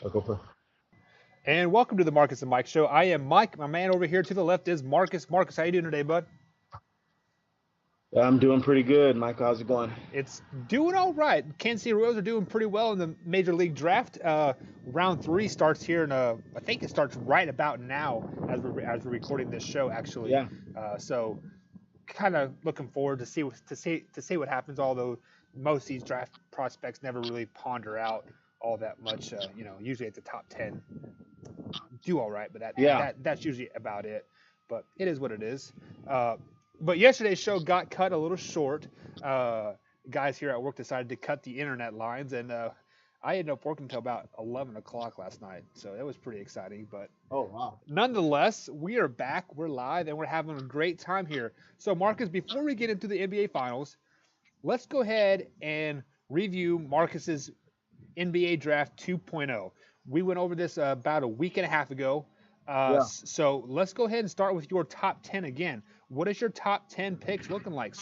I'll go for. And welcome to the Marcus and Mike Show. I am Mike. My man over here to the left is Marcus. Marcus, how you doing today, bud? I'm doing pretty good, Mike. How's it going? It's doing all right. Kansas City Royals are doing pretty well in the Major League Draft. Round three starts here, and I think it starts right about now as we're recording this show, actually. Yeah. So, kind of looking forward to see what happens. Although most of these draft prospects never really ponder out all that much. Usually at the top 10 do all right, but that's usually about it. But it is what it is. But yesterday's show got cut a little short. Guys here at work decided to cut the internet lines, and I ended up working until about 11 o'clock last night. So it was pretty exciting. But Oh wow. nonetheless, we are back. We're live, and we're having a great time here. So, Marcus, before we get into the NBA Finals, let's go ahead and review Marcus's NBA Draft 2.0. We went over this about a week and a half ago. So let's go ahead and start with your top 10 again. What is your top 10 picks looking like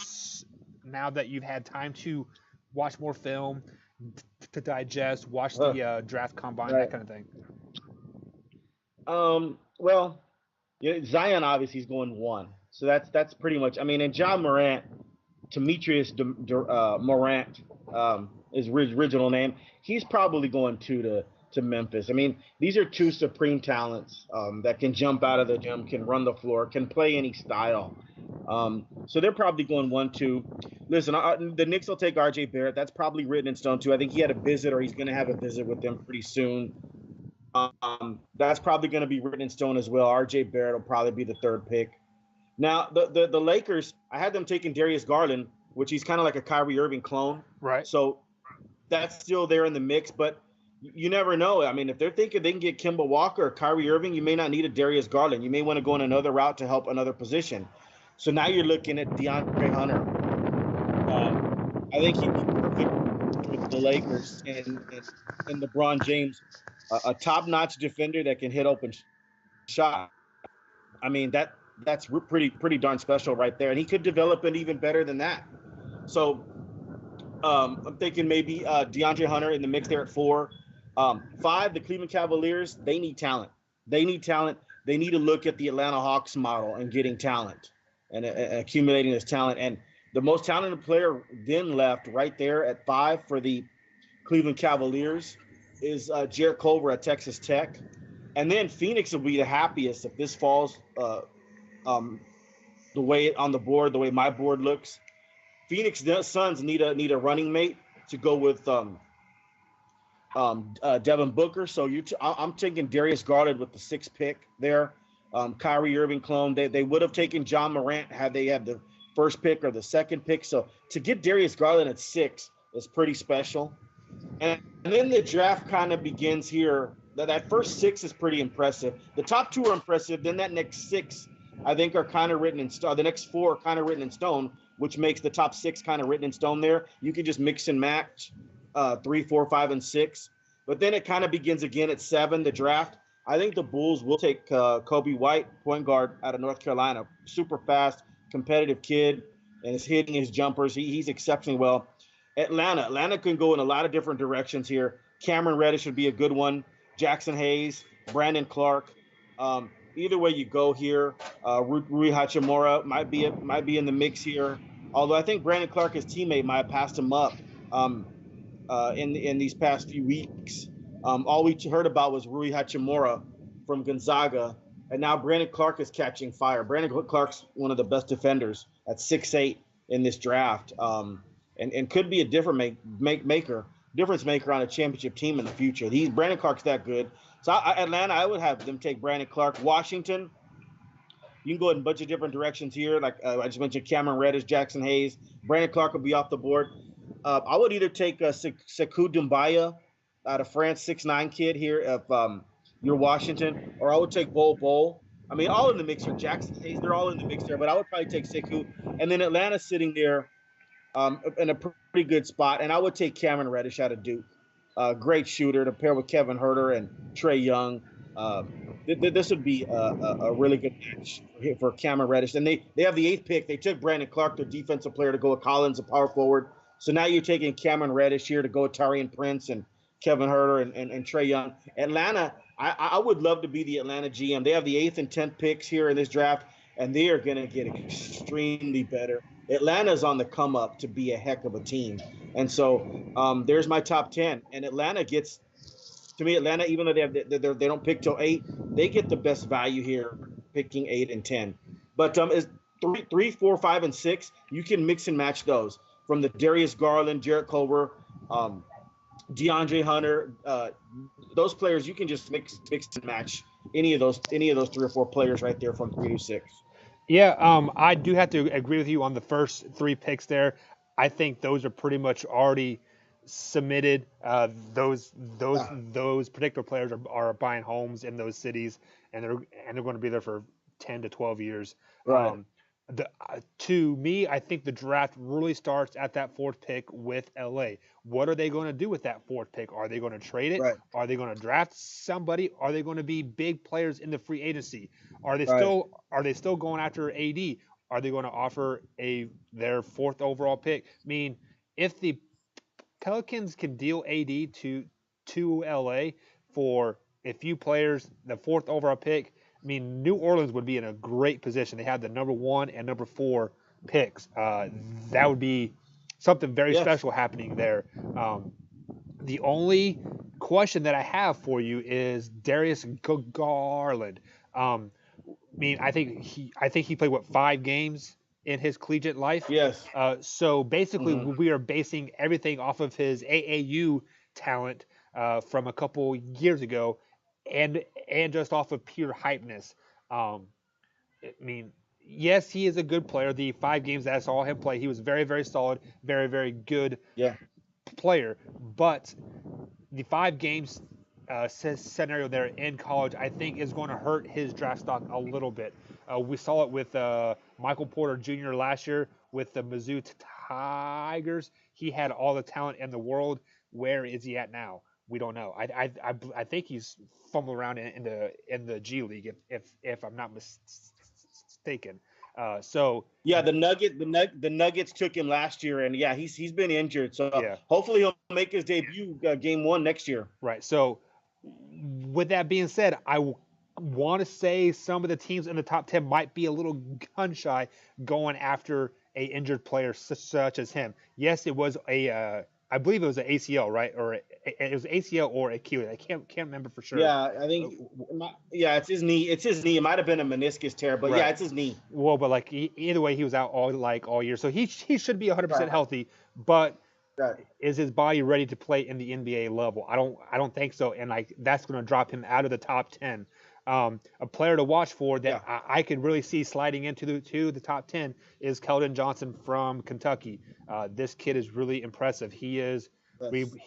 now that you've had time to watch more film, to digest, watch the draft combine, that kind of thing? Well, Zion obviously is going one, so that's pretty much. I mean, and John Morant, Demetrius Morant, is his original name. He's probably going two to Memphis. I mean, these are two supreme talents that can jump out of the gym, can run the floor, can play any style. So they're probably going 1-2. Listen, the Knicks will take R.J. Barrett. That's probably written in stone too. I think he had a visit, or he's going to have a visit with them pretty soon. That's probably going to be written in stone as well. R.J. Barrett will probably be the third pick. Now, the Lakers, I had them taking Darius Garland, which he's kind of like a Kyrie Irving clone. Right. So that's still there in the mix, but you never know. I mean, if they're thinking they can get Kemba Walker or Kyrie Irving, you may not need a Darius Garland. You may want to go in another route to help another position. So now you're looking at DeAndre Hunter. I think he'd be perfect with the Lakers and LeBron James, a top-notch defender that can hit open shot. I mean, that's pretty darn special right there. And he could develop it even better than that. So I'm thinking maybe DeAndre Hunter in the mix there at 4. 5, the Cleveland Cavaliers, they need talent. They need talent. They need to look at the Atlanta Hawks model and getting talent and accumulating this talent. And the most talented player then left right there at 5 for the Cleveland Cavaliers is Jarrett Culver at Texas Tech. And then Phoenix will be the happiest if this falls the way on the board, the way my board looks. Phoenix Suns need a running mate to go with Devin Booker. So I'm taking Darius Garland with the 6th pick there. Kyrie Irving clone. They would have taken John Morant had they had the 1st pick or the 2nd pick. So to get Darius Garland at 6 is pretty special. And then the draft kind of begins here. That first 6 is pretty impressive. The top 2 are impressive. Then that next 6, I think, are kind of written in stone. The next 4 are kind of written in stone, which makes the top 6 kind of written in stone there. You can just mix and match 3, 4, 5, and 6. But then it kind of begins again at 7, the draft. I think the Bulls will take Kobe White, point guard out of North Carolina. Super fast, competitive kid, and is hitting his jumpers. He's exceptionally well. Atlanta can go in a lot of different directions here. Cameron Reddish would be a good one. Jackson Hayes, Brandon Clark. Either way you go here, Rui Hachimura might be in the mix here. Although I think Brandon Clark, his teammate, might have passed him up in these past few weeks. All we heard about was Rui Hachimura from Gonzaga, and now Brandon Clark is catching fire. Brandon Clark's one of the best defenders at 6'8" in this draft, and could be a difference maker on a championship team in the future. Brandon Clark's that good. So Atlanta, I would have them take Brandon Clark. Washington, you can go in a bunch of different directions here. Like I just mentioned, Cameron Reddish, Jackson Hayes. Brandon Clark will be off the board. I would either take Sekou Doumbouya out of France, 6'9" kid here if you're Washington, or I would take Bol. I mean, all in the mix here. Jackson Hayes, they're all in the mix there, but I would probably take Sekou. And then Atlanta's sitting there in a pretty good spot, and I would take Cameron Reddish out of Duke. Great shooter to pair with Kevin Huerter and Trae Young. This would be a really good match for Cameron Reddish. And they have the 8th pick. They took Brandon Clark, their defensive player, to go with Collins, a power forward. So now you're taking Cameron Reddish here to go with Taurean Prince and Kevin Herter and Trae Young. Atlanta, I would love to be the Atlanta GM. They have the 8th and 10th picks here in this draft, and they are going to get extremely better. Atlanta's on the come up to be a heck of a team. And so there's my top 10. And Atlanta gets, to me, Atlanta, even though they don't pick till 8, they get the best value here, picking 8 and 10. But is 3, 4, 5, and 6, you can mix and match those from the Darius Garland, Jarrett Culver, DeAndre Hunter, those players. You can just mix and match any of those 3 or 4 players right there from 3 to 6. Yeah, I do have to agree with you on the first 3 picks there. I think those are pretty much already submitted. Those particular players are buying homes in those cities, and they're going to be there for 10 to 12 years. Right. To me, I think the draft really starts at that 4th pick with LA. What are they going to do with that 4th pick? Are they going to trade it? Right. Are they going to draft somebody? Are they going to be big players in the free agency? Are they still going after AD? Are they going to offer their 4th overall pick? I mean, if the Pelicans can deal AD to LA for a few players, the 4th overall pick, I mean, New Orleans would be in a great position. They have the number 1 and number 4 picks. That would be something very special happening there. The only question that I have for you is Darius Garland. I mean, I think he played 5 games in his collegiate life. Yes. So basically, we are basing everything off of his AAU talent from a couple years ago, and just off of pure hypeness. I mean, yes, he is a good player. The 5 games that I saw him play, he was very, very solid, very, very good player. But the 5 games scenario there in college, I think, is going to hurt his draft stock a little bit. We saw it with Michael Porter Jr. last year with the Mizzou Tigers. He had all the talent in the world. Where is he at now? We don't know. I think he's fumbling around in the G League if I'm not mistaken. The Nuggets took him last year, and he's been injured. So hopefully he'll make his debut game 1 next year. Right. So with that being said, I want to say some of the teams in the top 10 might be a little gun shy going after a injured player such as him. Yes, it was I believe it was an ACL, right? Or it was ACL or Achilles. I can't remember for sure. Yeah, I think. It's his knee. It's his knee. It might have been a meniscus tear, but right. It's his knee. Well, but like either way, he was out all year, so he should be 100% healthy. But is his body ready to play in the NBA level? I don't think so, and like that's going to drop him out of the top 10. A player to watch for that I could really see sliding into the top 10 is Keldon Johnson from Kentucky. This kid is really impressive. He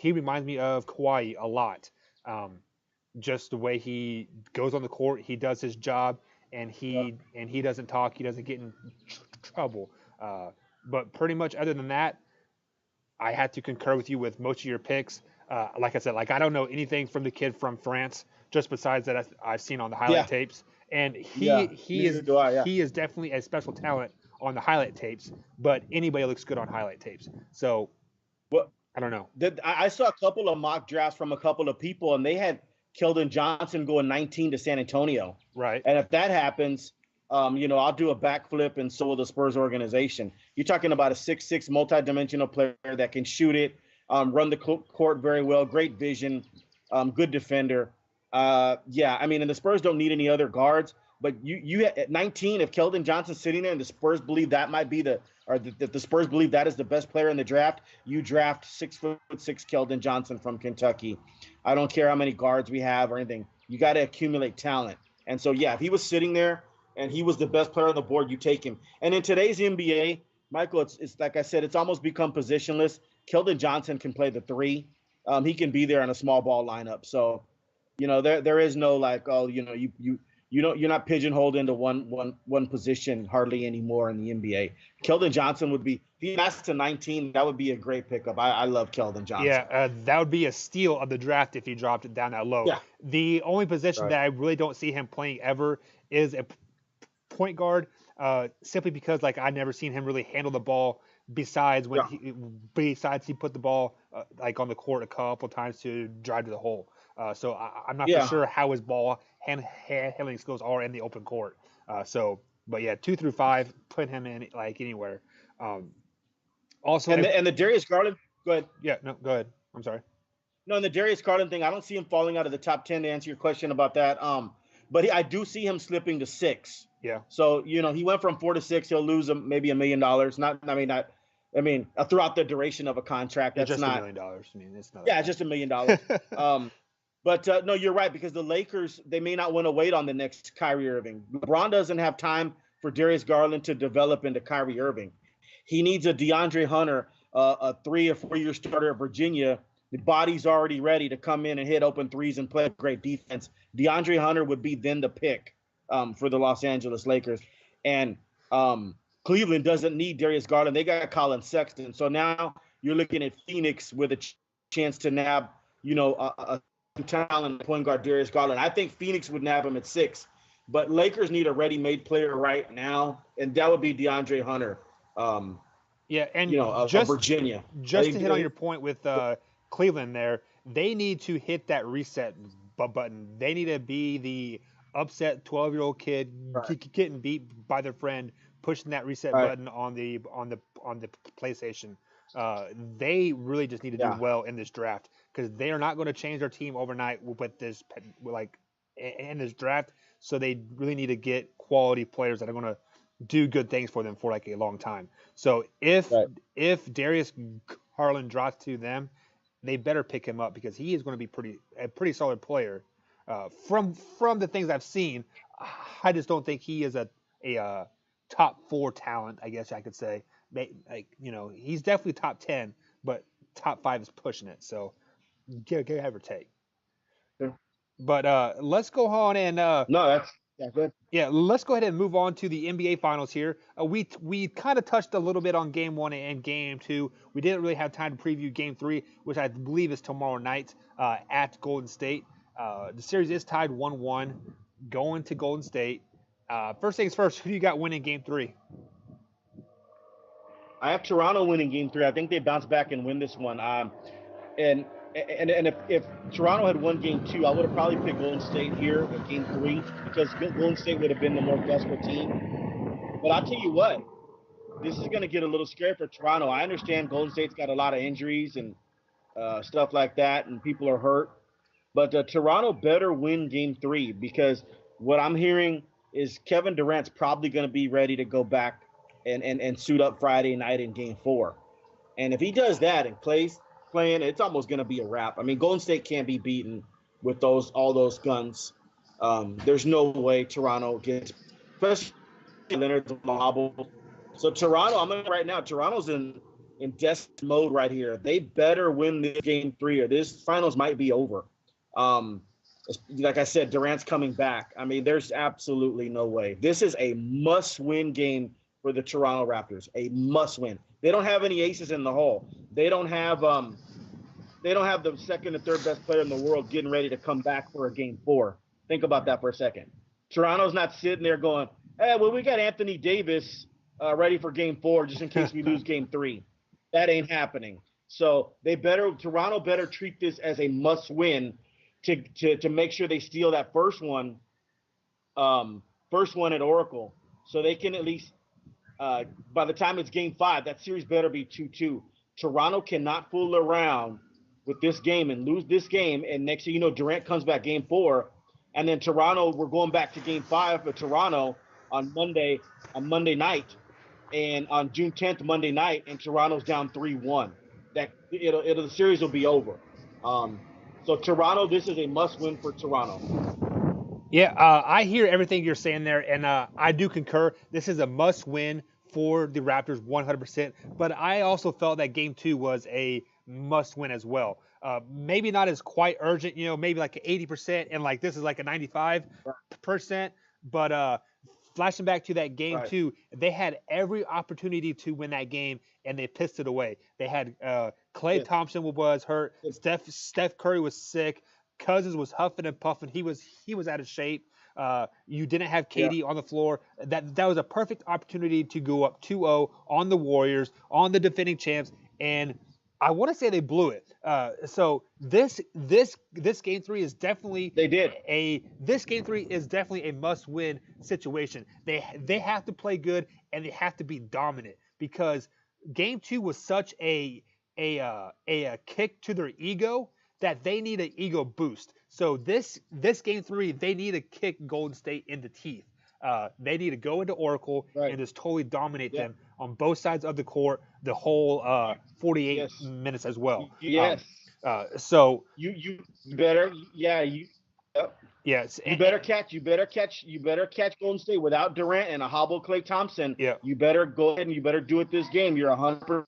reminds me of Kawhi a lot. Just the way he goes on the court, he does his job, and he doesn't talk, he doesn't get in trouble. But pretty much other than that, I had to concur with you with most of your picks. Like I said, I don't know anything from the kid from France, just besides that I've seen on the highlight tapes. And he is definitely a special talent on the highlight tapes, but anybody looks good on highlight tapes. So I don't know. I saw a couple of mock drafts from a couple of people, and they had Keldon Johnson going 19 to San Antonio. Right. And if that happens, I'll do a backflip, and so will the Spurs organization. You're talking about a 6'6" multidimensional player that can shoot it, run the court very well, great vision, good defender. And the Spurs don't need any other guards, but you at 19, if Keldon Johnson's sitting there and the Spurs believe that might be the Spurs believe that is the best player in the draft, you draft 6'6" Keldon Johnson from Kentucky. I don't care how many guards we have or anything. You got to accumulate talent. And so, if he was sitting there and he was the best player on the board, you take him. And in today's NBA, Michael, it's like I said, it's almost become positionless. Keldon Johnson can play the 3. He can be there in a small ball lineup. So, there is no you're not pigeonholed into one position hardly anymore in the NBA. Keldon Johnson would be, if he passed to 19, that would be a great pickup. I love Keldon Johnson. Yeah, that would be a steal of the draft if he dropped it down that low. Yeah. The only position that I really don't see him playing ever is a point guard, simply because I never seen him really handle the ball Besides Yeah. he put the ball like on the court a couple times to drive to the hole. So I'm not for Yeah. sure how his ball handling skills are in the open court. But yeah, 2 through 5, put him in like anywhere. Um, also, And the Darius Garland. Go ahead. yeah, no, go ahead. I'm sorry. No, and the Darius Garland thing, I don't see him falling out of the top 10 to answer your question about that. But I do see him slipping to 6. Yeah, So, he went from 4 to 6. He'll lose maybe $1 million. Throughout the duration of a contract. it's That's just $1 not, million. I mean, it's not. yeah, it's just $1 million. But no, you're right, because the Lakers, they may not want to wait on the next Kyrie Irving. LeBron doesn't have time for Darius Garland to develop into Kyrie Irving. He needs a DeAndre Hunter, a 3 or 4 year starter at Virginia. The body's already ready to come in and hit open threes and play great defense. DeAndre Hunter would be then the pick for the Los Angeles Lakers. And Cleveland doesn't need Darius Garland. They got Colin Sexton. So now you're looking at Phoenix with a chance to nab, a talent point guard Darius Garland. I think Phoenix would nab him at 6. But Lakers need a ready-made player right now, and that would be DeAndre Hunter. Yeah, and Of Virginia. Just to hit on your point with Cleveland there, they need to hit that reset button. They need to be the upset 12-year-old kid getting beat by their friend, pushing that reset button on the PlayStation. They really just need to do well in this draft, because they are not going to change their team overnight with this in this draft. So they really need to get quality players that are going to do good things for them for like a long time. So if Darius Garland drops to them, they better pick him up, because he is going to be a pretty solid player. From the things I've seen, I just don't think he is a top 4 talent, I guess I could say. He's definitely top 10, but top 5 is pushing it. So give or take. Sure. But let's go on and no, that's good. Yeah, let's go ahead and move on to the NBA Finals here. We kind of touched a little bit on Game 1 and Game 2. We didn't really have time to preview Game 3, which I believe is tomorrow night at Golden State. The series is tied 1-1, going to Golden State. First things first, who do you got winning Game 3? I have Toronto winning Game 3. I think they bounce back and win this one. And if Toronto had won Game 2, I would have probably picked Golden State here in Game 3, because Golden State would have been the more desperate team. But I'll tell you what, this is going to get a little scary for Toronto. I understand Golden State's got a lot of injuries and stuff like that, and people are hurt. But Toronto better win Game 3, because what I'm hearing is Kevin Durant's probably going to be ready to go back and suit up Friday night in Game 4. And if he does that and playing, it's almost going to be a wrap. I mean, Golden State can't be beaten with all those guns. There's no way Toronto gets, especially Leonard's hobble. So Toronto, right now, Toronto's in desperate mode right here. They better win this Game 3, or this finals might be over. Like I said, Durant's coming back. I mean, there's absolutely no way. This is a must-win game for the Toronto Raptors. A must-win. They don't have any aces in the hole. They don't have the second and third best player in the world getting ready to come back for a Game 4. Think about that for a second. Toronto's not sitting there going, "Hey, well, we got Anthony Davis ready for Game 4 just in case we lose Game 3." That ain't happening. So Toronto better treat this as a must-win to make sure they steal that first one at Oracle, so they can at least by the time it's Game 5, that series better be 2-2. Toronto cannot fool around with this game and lose this game, and next thing you know, Durant comes back Game 4, and then Toronto, we're going back to Game 5 for Toronto on Monday night, and on June 10th, Monday night, and Toronto's down 3-1. The series will be over. So Toronto, this is a must-win for Toronto. Yeah, I hear everything you're saying there, and I do concur. This is a must-win for the Raptors 100%, but I also felt that Game 2 was a must-win as well. Maybe not as quite urgent, maybe like 80%, and like this is like a 95%, but flashing back to that Game 2, they had every opportunity to win that game, and they pissed it away. They had Klay Thompson was hurt, Steph Curry was sick, Cousins was huffing and puffing. He was out of shape. You didn't have KD on the floor. That was a perfect opportunity to go up 2-0 on the Warriors, on the defending champs, and I want to say they blew it. So this game 3 is definitely this game 3 is definitely a must-win situation. They have to play good and they have to be dominant because game 2 was such a kick to their ego that they need an ego boost. So this game 3, they need to kick Golden State in the teeth. They need to go into Oracle and just totally dominate them on both sides of the court the whole 48 minutes as well. So you better Yes, you better catch Golden State without Durant and a hobble Klay Thompson. Yeah, you better go ahead and you better do it this game. You're 100%.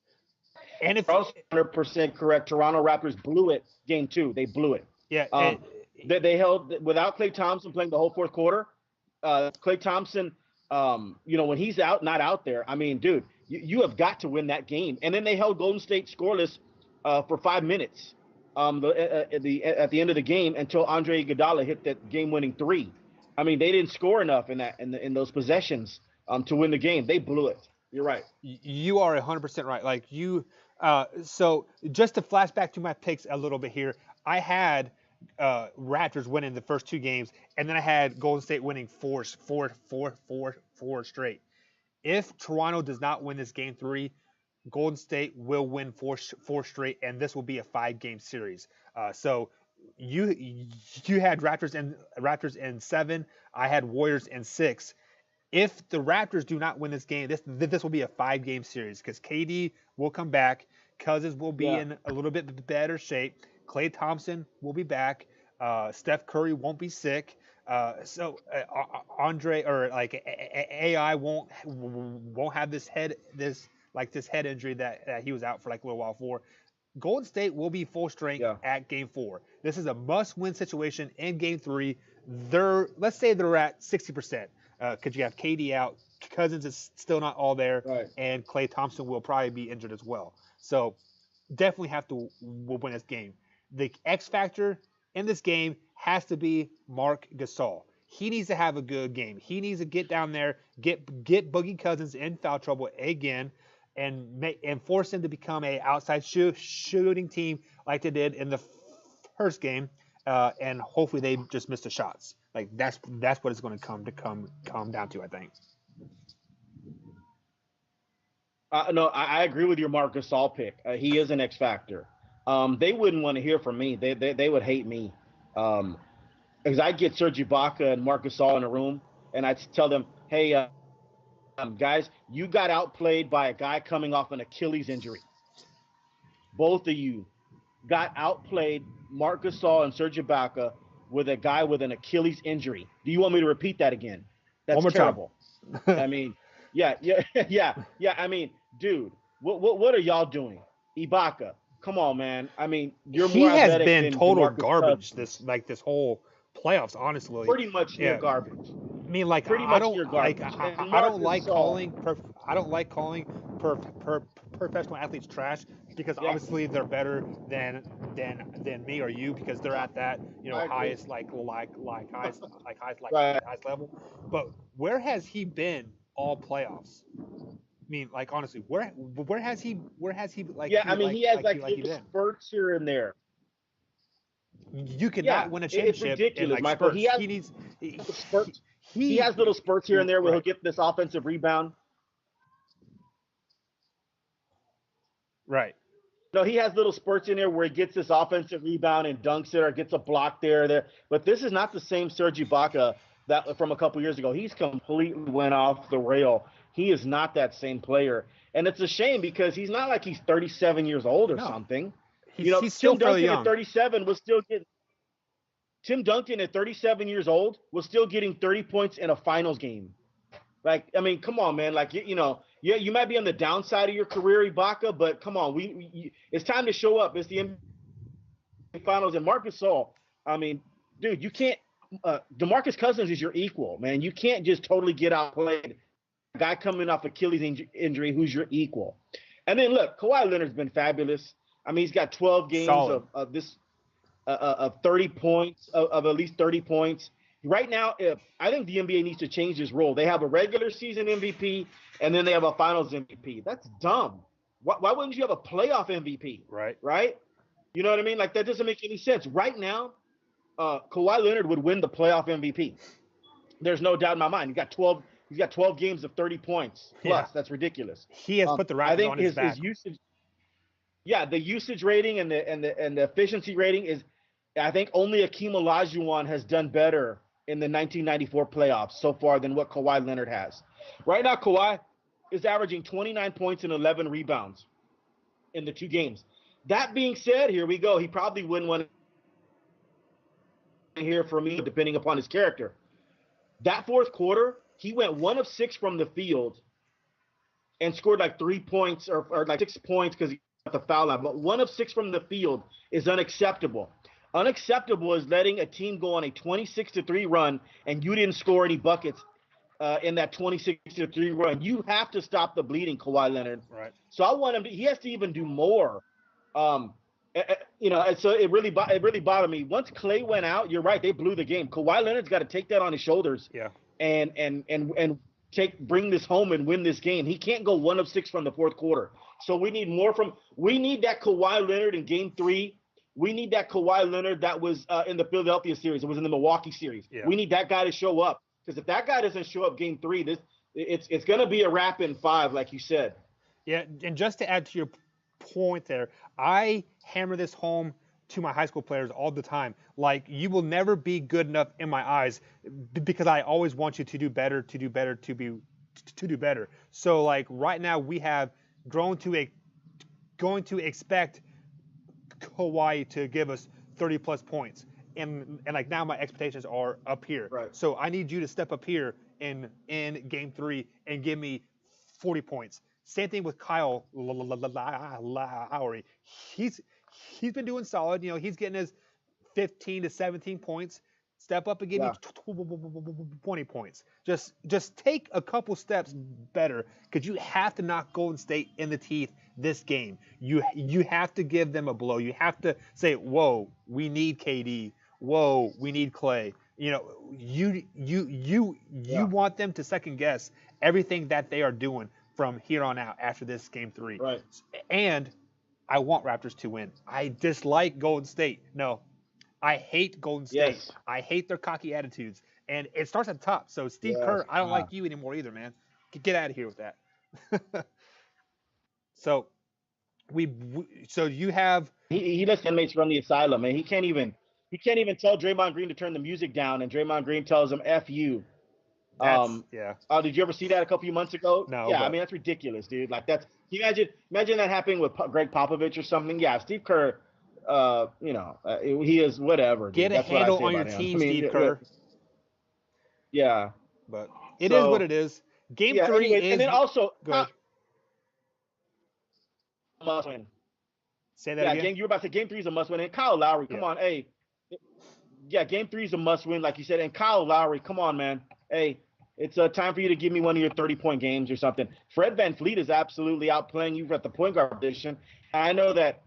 And if 100% correct, Toronto Raptors blew it. Game 2, they blew it. Yeah, they held without Klay Thompson playing the whole fourth quarter. Klay Thompson, when he's not out there. I mean, dude, you have got to win that game. And then they held Golden State scoreless for 5 minutes. At the end of the game until Andre Iguodala hit that game-winning 3. I mean, they didn't score enough in those possessions to win the game. They blew it. You're right. You are 100% right. Like you. So just to flash back to my picks a little bit here, I had Raptors winning the first 2 games, and then I had Golden State winning four straight. If Toronto does not win this game 3, Golden State will win four straight, and this will be a 5-game series. So you had Raptors in 7. I had Warriors in 6. If the Raptors do not win this game, this will be a 5-game series because KD will come back, Cousins will be in a little bit better shape, Klay Thompson will be back, Steph Curry won't be sick. Andre or like AI won't have this head injury that he was out for like a little while for. Golden State will be full strength at game 4. This is a must-win situation in game 3. Let's say they're at 60%. Because you have KD out, Cousins is still not all there, and Klay Thompson will probably be injured as well. So definitely have to win this game. The X factor in this game has to be Marc Gasol. He needs to have a good game. He needs to get down there, get Boogie Cousins in foul trouble again, and force him to become a outside shooting team like they did in the first game, and hopefully they just miss the shots. Like that's what it's going to come down to, I think. No, I agree with your Marc Gasol pick. He is an X factor. They wouldn't want to hear from me. They would hate me, because I'd get Serge Ibaka and Marc Gasol in a room, and I'd tell them, "Hey, guys, you got outplayed by a guy coming off an Achilles injury. Both of you got outplayed, Marc Gasol and Serge Ibaka, with a guy with an Achilles injury. Do you want me to repeat that again? That's terrible. I mean, yeah. I mean, dude, what are y'all doing? Ibaka, come on, man. I mean, you're more athletic than He has been total DeMarcus garbage Cousins. this whole playoffs, honestly. Pretty much garbage. I mean, like I don't like calling professional athletes trash because obviously they're better than me or you because they're at that highest highest level. But where has he been all playoffs? I mean, like honestly, where has he like? Yeah, I mean, he has like spurts here and there. You cannot win a championship. It's ridiculous, in, Michael. Spurts. He has little spurts here and there where he'll get this offensive rebound. Right. No, he has little spurts in there where he gets this offensive rebound and dunks it or gets a block there. But this is not the same Serge Ibaka that from a couple years ago. He's completely went off the rail. He is not that same player. And it's a shame because he's not like he's 37 years old or something. He's still fairly young. At 37 was still getting Tim Duncan at 37 years old was still getting 30 points in a finals game. Like, I mean, come on, man. Like, you might be on the downside of your career, Ibaka, but come on, it's time to show up. It's the NBA finals, and Marc Gasol. I mean, dude, you can't. DeMarcus Cousins is your equal, man. You can't just totally get outplayed. A guy coming off Achilles injury who's your equal. And then look, Kawhi Leonard's been fabulous. I mean, he's got 12 games of this. of 30 points, of at least 30 points. Right now, if I think the NBA needs to change this rule. They have a regular season MVP and then they have a finals MVP. That's dumb. Why wouldn't you have a playoff MVP? Right. Right? You know what I mean? Like that doesn't make any sense. Right now, Kawhi Leonard would win the playoff MVP. There's no doubt in my mind. He's got 12 games of 30 points plus. Yeah. That's ridiculous. He has put the Raptors on his back. His usage, yeah, the usage rating and the efficiency rating is, I think only Akeem Olajuwon has done better in the 1994 playoffs so far than what Kawhi Leonard has. Right now, Kawhi is averaging 29 points and 11 rebounds in the 2 games. That being said, here we go. He probably wouldn't want to hear from me, depending upon his character. That fourth quarter, he went 1 of 6 from the field and scored like 3 points or like 6 points because he got the foul line. But 1 of 6 from the field is unacceptable. Unacceptable is letting a team go on a 26-3 run and you didn't score any buckets in that 26-3 run. You have to stop the bleeding, Kawhi Leonard. Right. So I want him to. He has to even do more. You know, and so it really bothered me. Once Clay went out, you're right. They blew the game. Kawhi Leonard's got to take that on his shoulders. Yeah. And bring this home and win this game. He can't go 1 of 6 from the fourth quarter. So we need more from. We need that Kawhi Leonard in Game 3. We need that Kawhi Leonard that was in the Philadelphia series. It was in the Milwaukee series. Yeah. We need that guy to show up, because if that guy doesn't show up Game 3, it's going to be a wrap in 5, like you said. Yeah, and just to add to your point there, I hammer this home to my high school players all the time. Like, you will never be good enough in my eyes, because I always want you to do better, to do better. So like right now we have going to expect Kawhi to give us 30 plus points, and like now my expectations are up here. Right. So I need you to step up here in Game 3 and give me 40 points. Same thing with Kyle Lowry. He's been doing solid. You know, he's getting his 15 to 17 points. Step up and give me 20 points. Just take a couple steps better, because you have to knock Golden State in the teeth this game. You have to give them a blow. You have to say, whoa, we need KD. Whoa, we need Clay. You know, you want them to second guess everything that they are doing from here on out after this Game 3. Right. And I want Raptors to win. I dislike Golden State. No, I hate Golden State. Yes. I hate their cocky attitudes. And it starts at the top. So, Steve Kerr, I don't like you anymore either, man. Get out of here with that. So you have... He lets inmates run the asylum, and he can't even tell Draymond Green to turn the music down, and Draymond Green tells him, F you. Yeah. Did you ever see that a couple of months ago? No. Yeah, I mean, that's ridiculous, dude. Like, that's... Imagine that happening with Greg Popovich or something. Yeah, Steve Kerr... he is whatever. Get a handle on your team, Steve Kerr. Yeah, but it is what it is. Game 3 is. And then also, good. Must win. Say that again. You were about to say Game 3 is a must win. And Kyle Lowry, come on, hey. Yeah, Game 3 is a must win, like you said. And Kyle Lowry, come on, man. Hey, it's time for you to give me one of your 30-point games or something. Fred VanVleet is absolutely outplaying you at the point guard position. I know that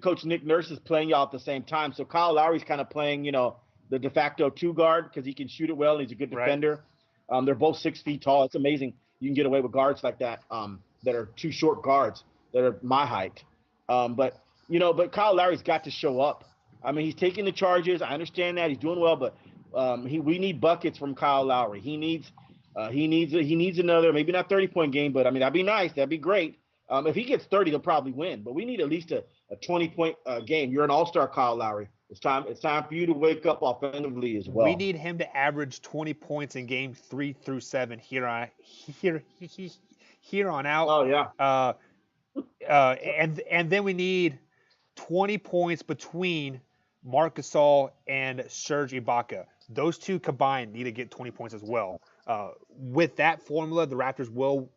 Coach Nick Nurse is playing y'all at the same time. So Kyle Lowry's kind of playing, the de facto 2 guard, because he can shoot it well and he's a good defender. Right. They're both 6 feet tall. It's amazing you can get away with guards like that, that are 2 short guards that are my height. But Kyle Lowry's got to show up. I mean, he's taking the charges. I understand that he's doing well, but we need buckets from Kyle Lowry. He needs another, maybe not 30-point game, but I mean, that'd be nice. That'd be great. If he gets 30, they'll probably win. But we need at least a 20-point game. You're an all-star, Kyle Lowry. It's time for you to wake up offensively as well. We need him to average 20 points in Game 3 through 7 here on out. Oh yeah. And then we need 20 points between Marc Gasol and Serge Ibaka. Those two combined need to get 20 points as well. With that formula, the Raptors will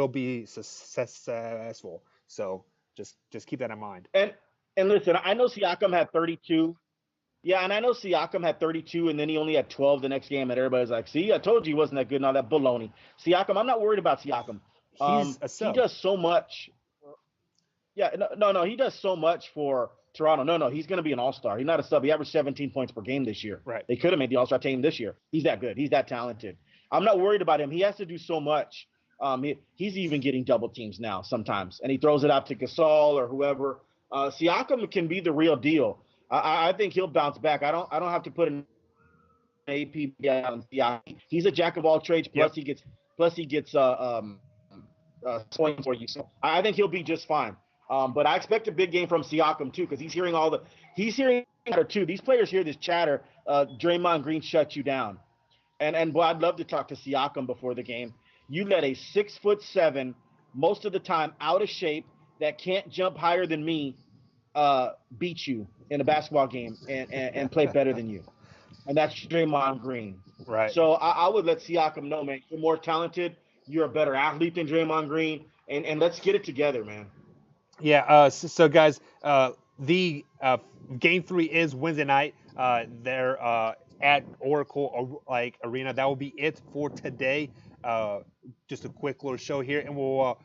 be successful. So just keep that in mind. And listen, I know Siakam had 32. Yeah, and I know Siakam had 32, and then he only had 12 the next game, and everybody's like, see, I told you he wasn't that good and all that baloney. Siakam, I'm not worried about Siakam. He's a sub. He does so much. Yeah, no, he does so much for Toronto. No, he's going to be an all-star. He's not a sub. He averaged 17 points per game this year. Right. They could have made the all-star team this year. He's that good. He's that talented. I'm not worried about him. He has to do so much. He's even getting double teams now sometimes, and he throws it out to Gasol or whoever. Siakam can be the real deal. I think he'll bounce back. I don't have to put an AP on Siakam. He's a jack of all trades. Plus he gets points for you. So I think he'll be just fine. But I expect a big game from Siakam too, because he's hearing chatter too. These players hear this chatter. Draymond Green shut you down, and boy, I'd love to talk to Siakam before the game. You let a 6'7", most of the time out of shape, that can't jump higher than me, beat you in a basketball game and play better than you, and that's Draymond Green. Right. So I would let Siakam know, man, you're more talented, you're a better athlete than Draymond Green, and let's get it together, man. Yeah. So guys, the game 3 is Wednesday night. They're at Oracle Arena. That will be it for today. Just a quick little show here, and we'll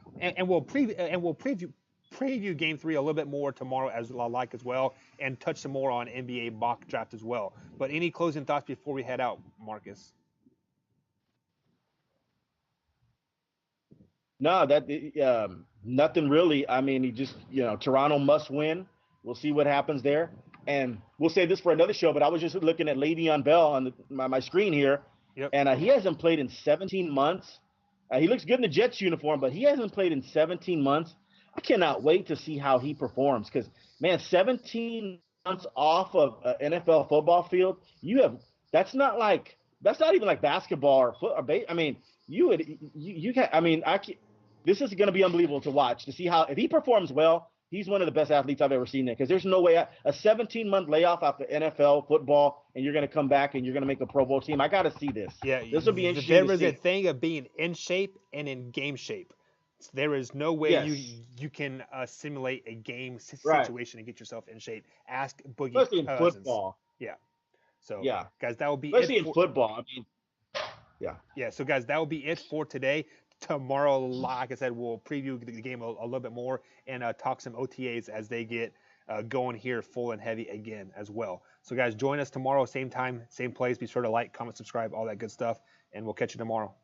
preview game 3 a little bit more tomorrow as well, and touch some more on NBA mock draft as well. But any closing thoughts before we head out, Marcus? No, nothing really. I mean, he just, Toronto must win. We'll see what happens there. And we'll say this for another show, but I was just looking at Le'Veon Bell on my screen here. Yep. And he hasn't played in 17 months. He looks good in the Jets uniform, but he hasn't played in 17 months. I cannot wait to see how he performs, because, man, 17 months off of an NFL football field, that's not even like basketball or football. I mean, this is going to be unbelievable to watch, to see how, if he performs well, he's one of the best athletes I've ever seen there, because there's no way a 17-month layoff after NFL football, and you're going to come back and you're going to make a Pro Bowl team. I got to see this. Yeah, this will be interesting. There is a thing of being in shape and in game shape. There is no way you can simulate a game situation and get yourself in shape. Ask Boogie Especially in Cousins. football. Yeah. So, yeah, guys, that will be especially it in football. I mean, yeah. Yeah. So, guys, that will be it for today. Tomorrow, like I said, we'll preview the game a little bit more and talk some OTAs as they get going here full and heavy again as well. So, guys, join us tomorrow, same time, same place. Be sure to like, comment, subscribe, all that good stuff, and we'll catch you tomorrow.